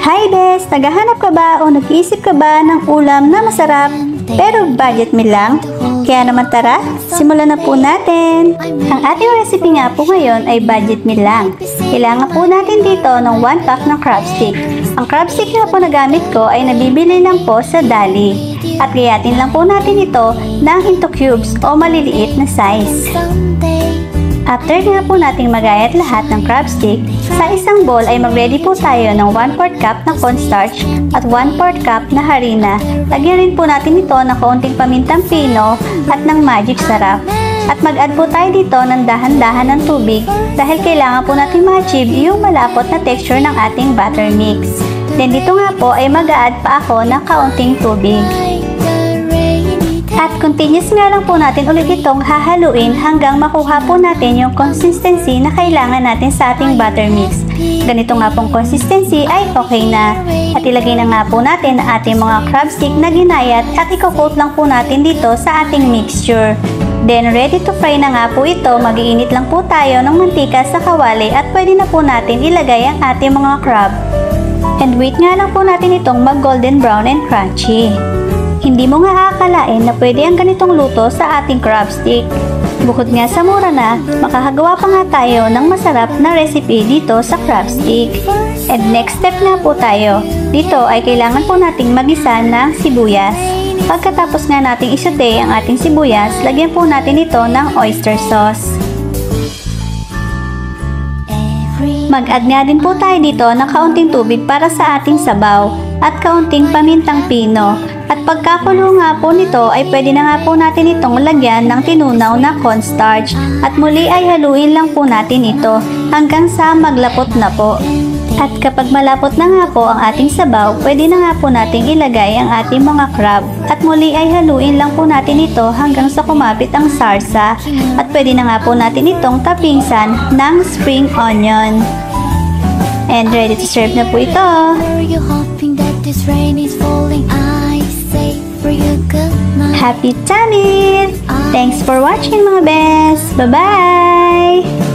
Hi bes! Naghahanap ka ba o nag-iisip ka ba ng ulam na masarap pero budget meal lang? Kaya naman tara, simulan na po natin! Ang ating recipe nga po ngayon ay budget meal lang. Kailangan po natin dito ng 1 pack ng crab stick. Ang crab stick nga po na gamit ko ay nabibili lang po sa Dali. At gayatin lang po natin ito ng into cubes o maliliit na size. After nga po nating magayat lahat ng crab stick, sa isang bowl ay mag-ready po tayo ng 1/4 cup na cornstarch at 1/4 cup na harina. Lagyan rin po natin ito ng kaunting pamintang pino at ng magic sarap. At mag-add po tayo dito ng dahan-dahan ng tubig dahil kailangan po natin ma-achieve yung malapot na texture ng ating butter mix. Then dito nga po ay mag-add pa ako ng kaunting tubig. At continuous nga lang po natin ulit itong hahaluin hanggang makuha po natin yung consistency na kailangan natin sa ating butter mix. Ganito nga pong consistency ay okay na. At ilagay na nga po natin ang ating mga crab stick na ginayat at i-coat lang po natin dito sa ating mixture. Then ready to fry na nga po ito, mag-iinit lang po tayo ng mantika sa kawali at pwede na po natin ilagay ang ating mga crab. And wait nga lang po natin itong mag-golden brown and crunchy. Hindi mo nga aakalain na pwede ang ganitong luto sa ating crab stick. Bukod nga sa mura na, makakagawa pa nga tayo ng masarap na recipe dito sa crab stick. And next step nga po tayo. Dito ay kailangan po nating magisa ng sibuyas. Pagkatapos nga nating isote ang ating sibuyas, lagyan po natin ito ng oyster sauce. Mag-add nga din po tayo dito ng kaunting tubig para sa ating sabaw at kaunting pamintang pino. At pagkakulo nga po nito ay pwede na nga po natin itong lagyan ng tinunaw na cornstarch at muli ay haluin lang po natin ito hanggang sa maglapot na po. At kapag malapot na nga po ang ating sabaw, pwede na nga po nating ilagay ang ating mga crab at muli ay haluin lang po natin ito hanggang sa kumapit ang sarsa at pwede na nga po natin itong tapingsan ng spring onion. And ready to serve na po ito! Happy Tamil! Thanks for watching mga best! Bye-bye!